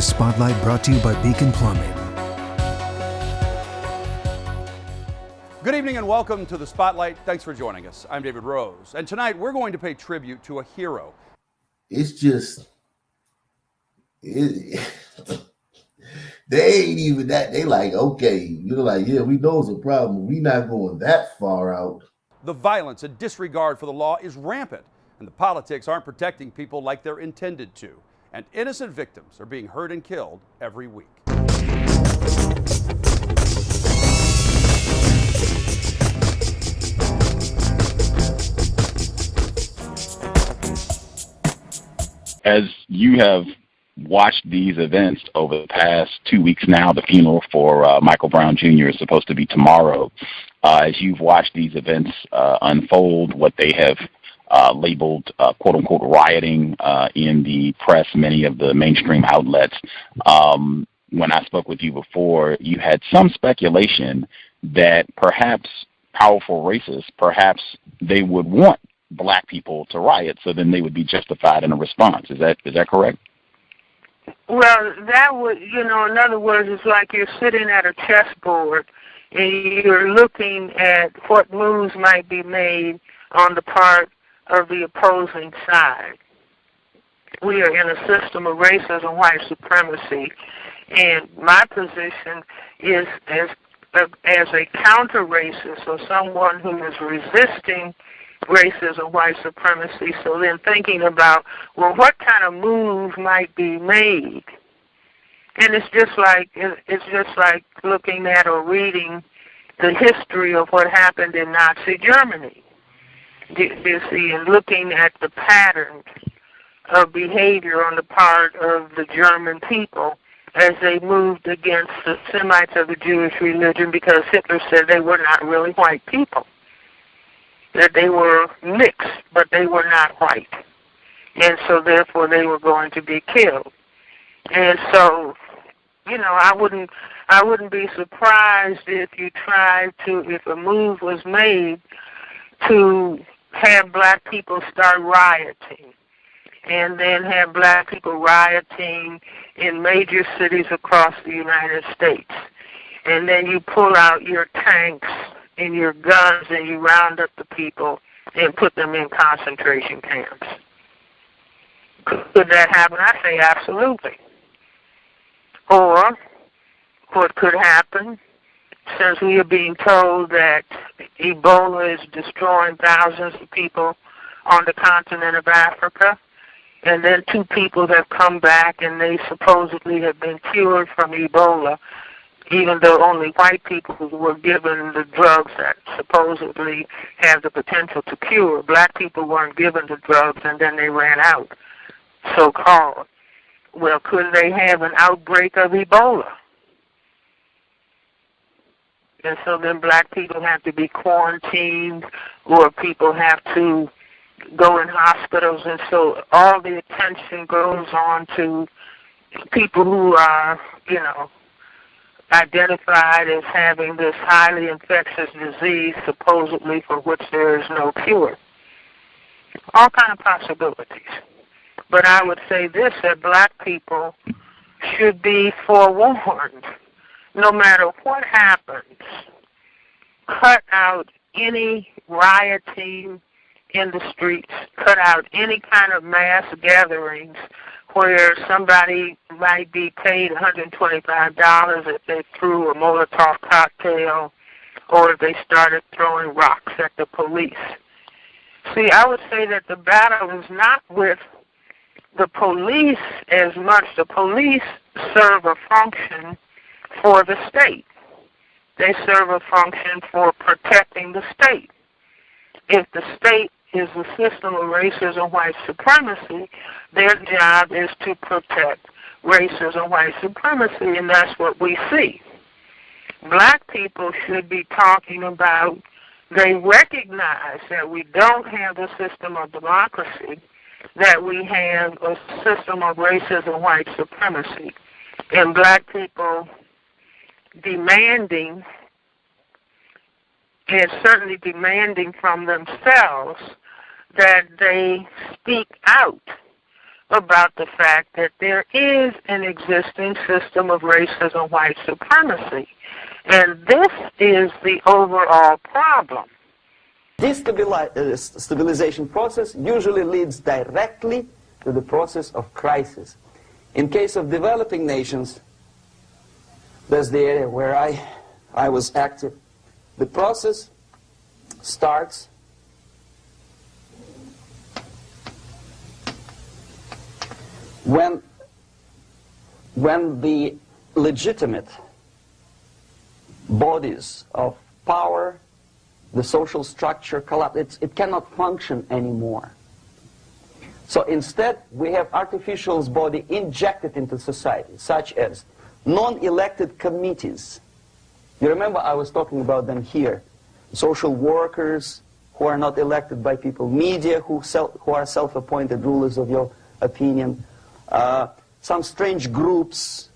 The Spotlight brought to you by Beacon Plumbing. Good evening and welcome to The Spotlight. Thanks for joining us. I'm David Rose. And tonight we're going to pay tribute to a hero. It's just, they ain't even that. They like, okay, you're like, yeah, we know it's a problem. We not going that far out. The violence and disregard for the law is rampant, and the politics aren't protecting people like they're intended to. And innocent victims are being hurt and killed every week. As you have watched these events over the past 2 weeks now, the funeral for Michael Brown Jr. is supposed to be tomorrow. As you've watched these events unfold, what they have labeled quote-unquote rioting in the press, many of the mainstream outlets. When I spoke with you before, you had some speculation that perhaps powerful racists, perhaps they would want black people to riot, so then they would be justified in a response. Is that correct? Well, that would, in other words, it's like you're sitting at a chessboard and you're looking at what moves might be made on the part of the opposing side. We are in a system of racism, white supremacy, and my position is as a counter-racist or someone who is resisting racism, white supremacy, so then thinking about, well, what kind of move might be made? And it's just like looking at or reading the history of what happened in Nazi Germany. You see, and looking at the patterns of behavior on the part of the German people as they moved against the Semites of the Jewish religion, because Hitler said they were not really white people, that they were mixed, but they were not white. And so therefore they were going to be killed. And so, I wouldn't be surprised if if a move was made to have black people start rioting, and then have black people rioting in major cities across the United States. And then you pull out your tanks and your guns and you round up the people and put them in concentration camps. Could that happen? I say absolutely. Or what could happen, since we are being told that Ebola is destroying thousands of people on the continent of Africa, and then 2 people have come back and they supposedly have been cured from Ebola, even though only white people were given the drugs that supposedly have the potential to cure. Black people weren't given the drugs, and then they ran out, so-called. Well, could they have an outbreak of Ebola? And so then black people have to be quarantined, or people have to go in hospitals, and so all the attention goes on to people who are, identified as having this highly infectious disease, supposedly for which there is no cure. All kind of possibilities. But I would say this, that black people should be forewarned. No matter what happens, cut out any rioting in the streets, cut out any kind of mass gatherings where somebody might be paid $125 if they threw a Molotov cocktail or if they started throwing rocks at the police. See, I would say that the battle is not with the police as much. The police serve a function for the state. They serve a function for protecting the state. If the state is a system of racism, white supremacy, their job is to protect racism, white supremacy, and that's what we see. Black people should be talking about, they recognize that we don't have a system of democracy, that we have a system of racism, white supremacy, and black people demanding, and certainly demanding from themselves, that they speak out about the fact that there is an existing system of racism, white supremacy. And this is the overall problem. This stabilization process usually leads directly to the process of crisis. In case of developing nations, that's the area where I was active. The process starts when the legitimate bodies of power, the social structure collapse. It cannot function anymore. So instead, we have artificial body injected into society, such as non-elected committees. You remember I was talking about them here. Social workers who are not elected by people, media who are self-appointed rulers of your opinion, some strange groups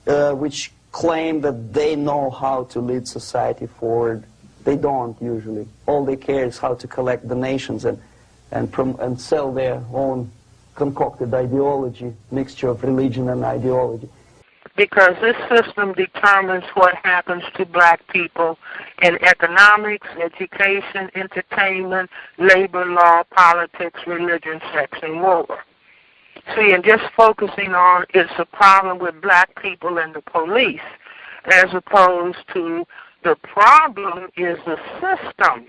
which claim that they know how to lead society forward. They don't usually. All they care is how to collect donations and sell their own concocted ideology, mixture of religion and ideology. Because this system determines what happens to black people in economics, education, entertainment, labor law, politics, religion, sex, and war. See, and just focusing on it's a problem with black people and the police, as opposed to the problem is the system,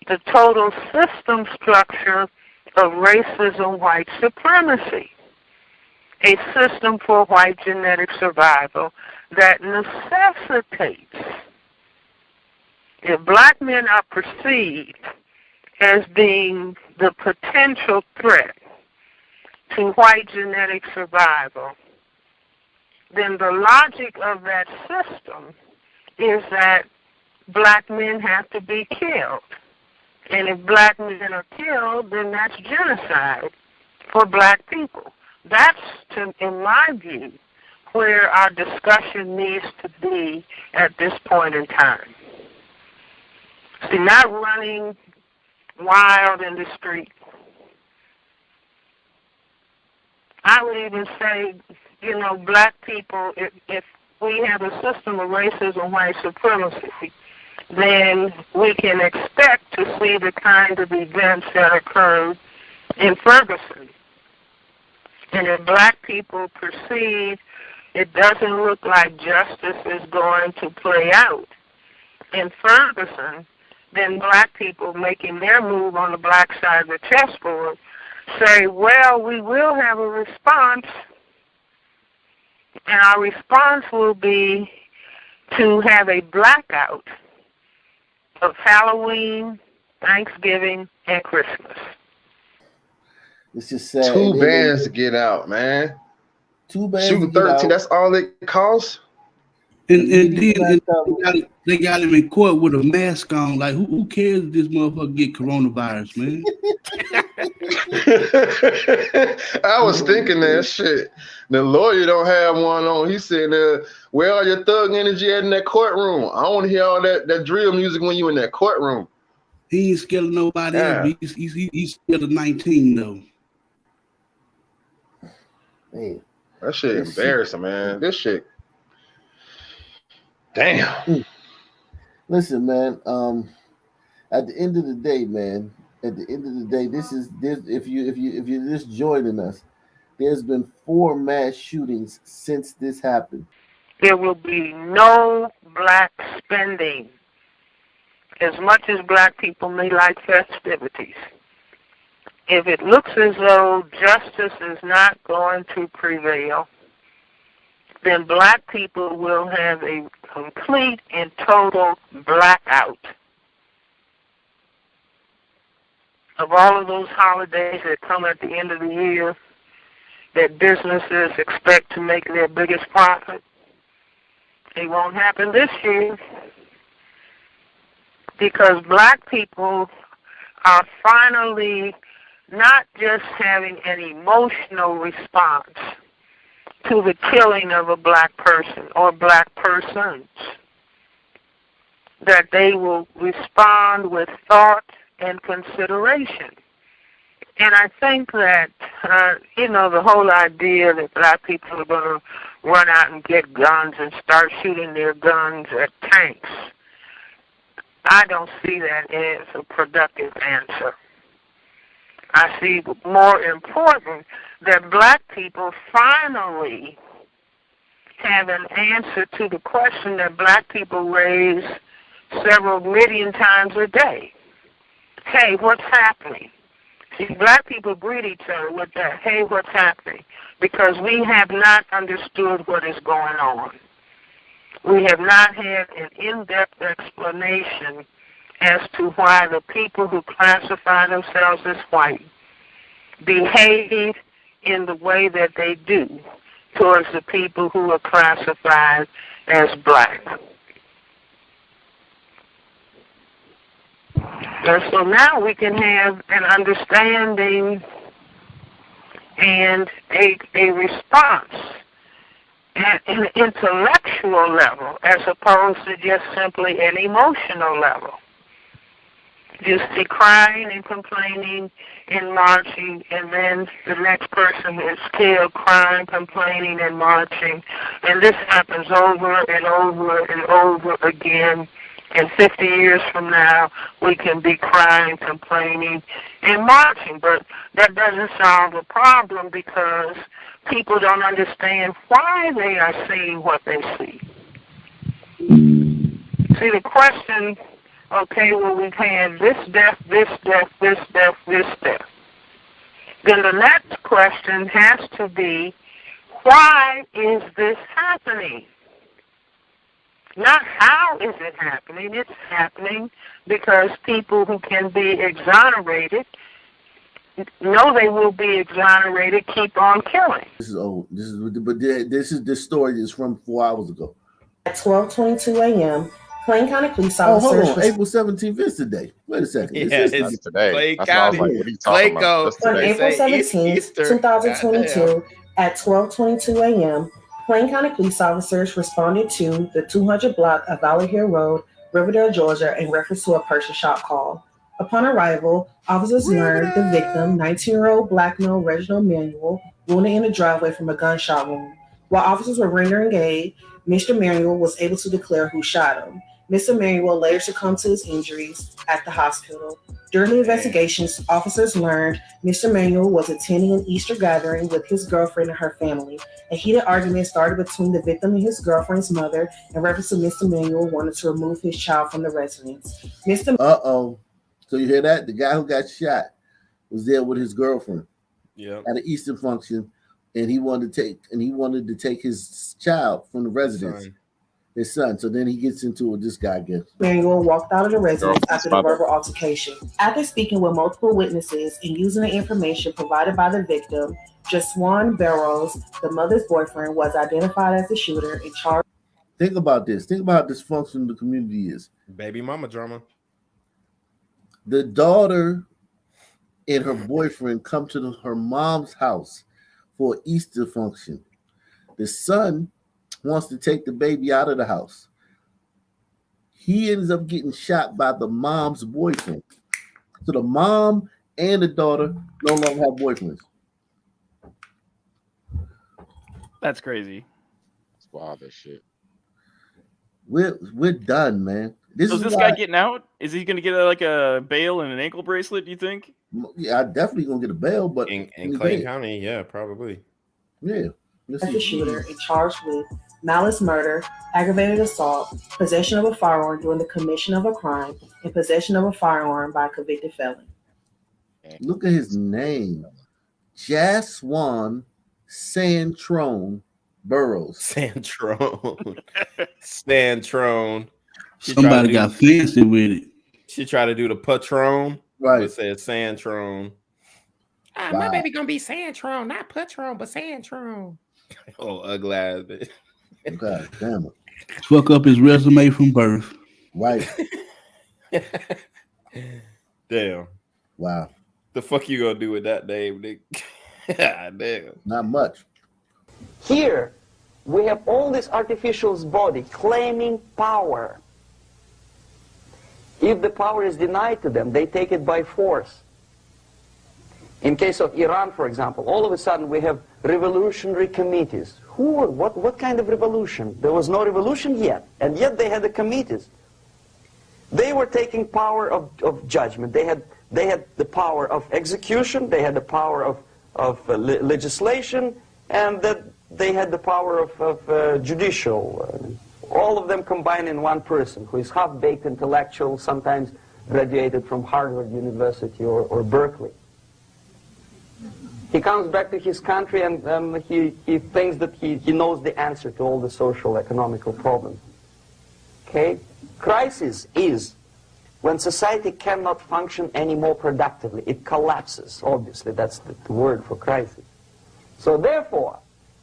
the total system structure of racism, white supremacy, a system for white genetic survival that necessitates, if black men are perceived as being the potential threat to white genetic survival, then the logic of that system is that black men have to be killed. And if black men are killed, then that's genocide for black people. That's, in my view, where our discussion needs to be at this point in time. See, not running wild in the street. I would even say, black people, if we have a system of racism, white supremacy, then we can expect to see the kind of events that occurred in Ferguson. And if black people perceive it doesn't look like justice is going to play out in Ferguson, then black people making their move on the black side of the chessboard say, well, we will have a response, and our response will be to have a blackout of Halloween, Thanksgiving, and Christmas. It's just sad. Two bands to get out, man. Two bands shooting 13. That's all it costs. And then they got him in court with a mask on. Like, who cares if this motherfucker get coronavirus, man? I was thinking that shit. The lawyer don't have one on. He said, where are your thug energy at in that courtroom? I want to hear all that drill music when you in that courtroom. He ain't scared of nobody else. He's scared of 19, though. Man. That shit embarrassing, man. This shit. Damn. Listen, man. At the end of the day, man. At the end of the day, this if you're just joining us, there's been 4 mass shootings since this happened. There will be no black spending. As much as black people may like festivities, if it looks as though justice is not going to prevail, then black people will have a complete and total blackout of all of those holidays that come at the end of the year that businesses expect to make their biggest profit. It won't happen this year because black people are finally not just having an emotional response to the killing of a black person or black persons, that they will respond with thought and consideration. And I think that you know, the whole idea that black people are going to run out and get guns and start shooting their guns at tanks, I don't see that as a productive answer. I see more important that black people finally have an answer to the question that black people raise several million times a day. Hey, what's happening? See, black people greet each other with that, hey, what's happening? Because we have not understood what is going on. We have not had an in-depth explanation as to why the people who classify themselves as white behave in the way that they do towards the people who are classified as black. And so now we can have an understanding and a response at an intellectual level as opposed to just simply an emotional level. You see crying and complaining and marching, and then the next person is killed crying, complaining, and marching. And this happens over and over and over again. And 50 years from now, we can be crying, complaining, and marching. But that doesn't solve the problem because people don't understand why they are seeing what they see. See, the question, okay, well, we've had this death, this death, this death, this death. Then the next question has to be, why is this happening? Not how is it happening. It's happening because people who can be exonerated know they will be exonerated, keep on killing. This is old. This story is from 4 hours ago. At 12:22 a.m., Plain County police officers. Hold on. April 17th is today. Wait a second. Yeah, it's today. Clay County. On April 17th, 2022, at 12:22 a.m., Plain County police officers responded to the 200 block of Valley Hill Road, Riverdale, Georgia, in reference to a purchase shop call. Upon arrival, officers learned the victim, 19-year-old black male Reginald Manuel, wounded in the driveway from a gunshot wound. While officers were rendering aid, Mr. Manuel was able to declare who shot him. Mr. Manuel later succumbed to his injuries at the hospital. During the investigations, officers learned Mr. Manuel was attending an Easter gathering with his girlfriend and her family. A heated argument started between the victim and his girlfriend's mother in reference to Mr. Manuel wanted to remove his child from the residence. So you hear that? The guy who got shot was there with his girlfriend at an Easter function, and he wanted to take his child from the residence. His son. So then he gets into it. This guy gets. Manuel walked out of the residence after the verbal altercation. After speaking with multiple witnesses and using the information provided by the victim, Jaswan Barrows, the mother's boyfriend, was identified as the shooter and charged. Think about this. Think about how dysfunctional the community is. Baby mama drama. The daughter and her boyfriend come to her mom's house for an Easter function. The son wants to take the baby out of the house. He ends up getting shot by the mom's boyfriend. So the mom and the daughter no longer have boyfriends. That's crazy. That's wild as shit. We're done, man. So is this guy getting out? Is he going to get like a bail and an ankle bracelet, do you think? Yeah, I'm definitely going to get a bail, but in Clay County, yeah, probably. Yeah. As the shooter and charged with malice murder, aggravated assault, possession of a firearm during the commission of a crime, and possession of a firearm by a convicted felon. Look at his name. Jaswan Santrone Burrows. Santrone. Santrone. Somebody got fancy with it. She tried to do the Patron. Right. It said Santrone. Wow. My baby gonna be Santrone, not Patron, but Santrone. Oh, ugly ass bitch. God damn it. Fuck up his resume from birth. Right. Damn. Wow. The fuck you gonna do with that name, Nick? God damn. Not much. Here, we have all this artificial's body claiming power. If the power is denied to them, they take it by force. In case of Iran, for example, all of a sudden we have revolutionary committees. What kind of revolution? There was no revolution yet, and yet they had the committees. They were taking power of judgment. They had the power of execution, they had the power of legislation, and that they had the power of judicial. All of them combined in one person, who is half-baked intellectual, sometimes graduated from Harvard University or Berkeley. He comes back to his country and he thinks that he knows the answer to all the social, economical problems. Okay? Crisis is when society cannot function any more productively. It collapses, obviously. That's the word for crisis. So therefore,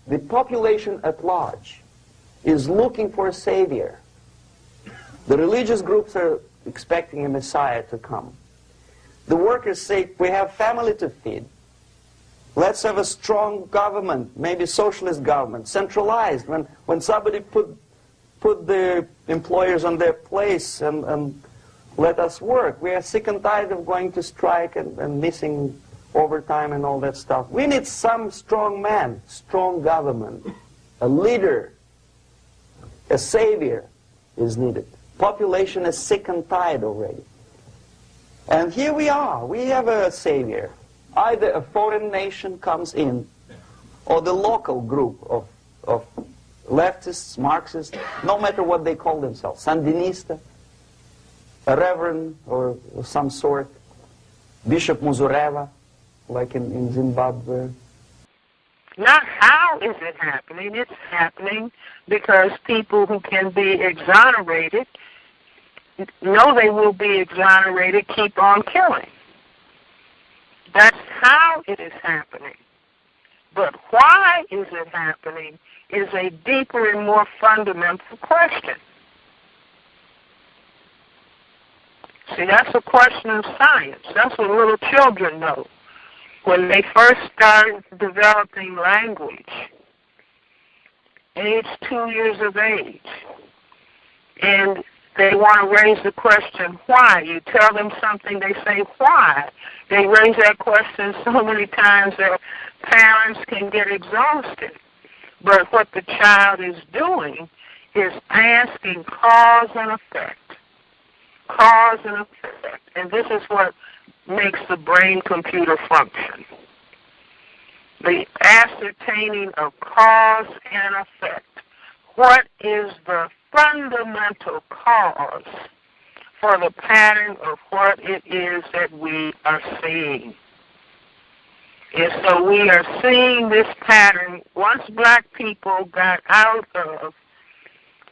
the population at large is looking for a savior. The religious groups are expecting a messiah to come. The workers say, we have family to feed. Let's have a strong government, maybe socialist government, centralized. When somebody put the employers on their place and let us work. We are sick and tired of going to strike and missing overtime and all that stuff. We need some strong man, strong government, a leader, a savior is needed. Population is sick and tired already. And here we are. We have a savior. Either a foreign nation comes in, or the local group of leftists, Marxists, no matter what they call themselves, Sandinista, a reverend or some sort, Bishop Muzureva, like in Zimbabwe. Not how is it happening, it's happening because people who can be exonerated know they will be exonerated, keep on killing. That's how it is happening. But why is it happening is a deeper and more fundamental question. See, that's a question of science. That's what little children know. When they first start developing language, age 2 years of age, and they want to raise the question, why? You tell them something, they say, why? They raise that question so many times that parents can get exhausted. But what the child is doing is asking cause and effect. Cause and effect. And this is what makes the brain-computer function. The ascertaining of cause and effect. What is the fundamental cause for the pattern of what it is that we are seeing? And so we are seeing this pattern once black people got out of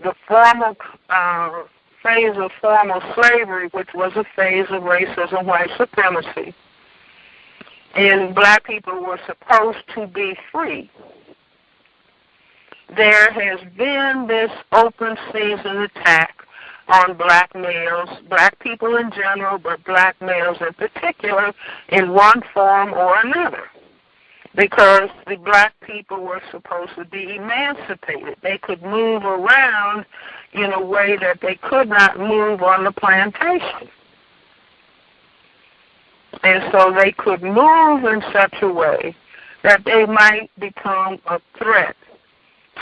the formal phase of formal slavery, which was a phase of racism, white supremacy, and black people were supposed to be free. There has been this open season attack on black males, black people in general, but black males in particular, in one form or another. Because the black people were supposed to be emancipated. They could move around in a way that they could not move on the plantation. And so they could move in such a way that they might become a threat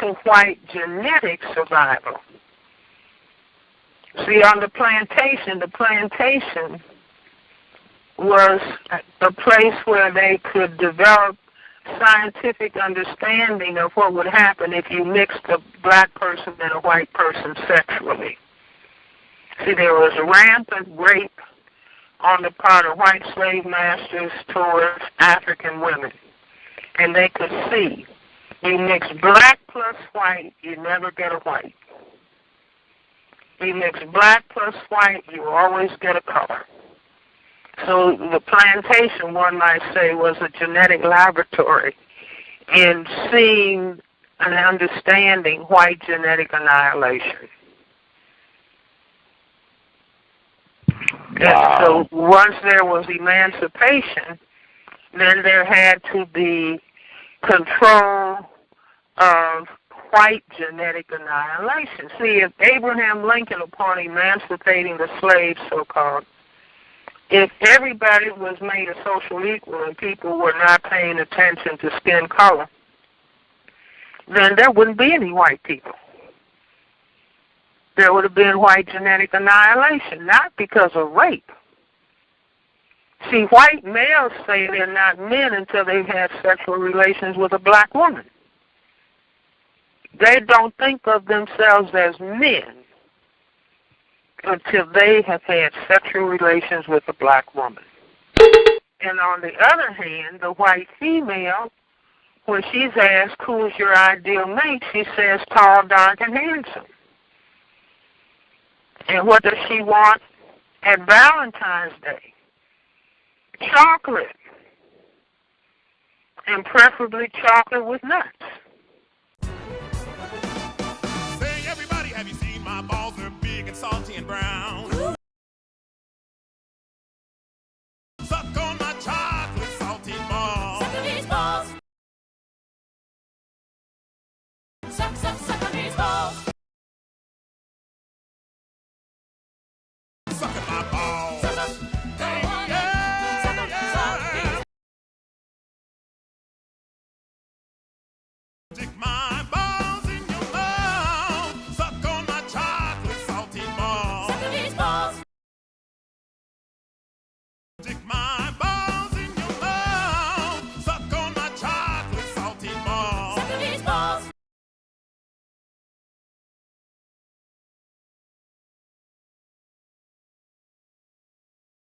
to white genetic survival. See, on the plantation was a place where they could develop scientific understanding of what would happen if you mixed a black person and a white person sexually. See, there was rampant rape on the part of white slave masters towards African women. And they could see, you mix black plus white, you never get a white. You mix black plus white, you always get a color. So the plantation, one might say, was a genetic laboratory in seeing and understanding white genetic annihilation. Wow. So once there was emancipation, then there had to be control of white genetic annihilation. See, if Abraham Lincoln, upon emancipating the slaves, so-called, if everybody was made a social equal and people were not paying attention to skin color, then there wouldn't be any white people. There would have been white genetic annihilation, not because of rape. See, white males say they're not men until they've had sexual relations with a black woman. They don't think of themselves as men until they have had sexual relations with a black woman. And on the other hand, the white female, when she's asked who is your ideal mate, she says tall, dark, and handsome. And what does she want at Valentine's Day? Chocolate. And preferably chocolate with nuts. Say, everybody, have you seen my balls? They're big and salty and brown. Suck on my chocolate salty balls. Suck on these balls. Suck on these balls. Suck on my balls.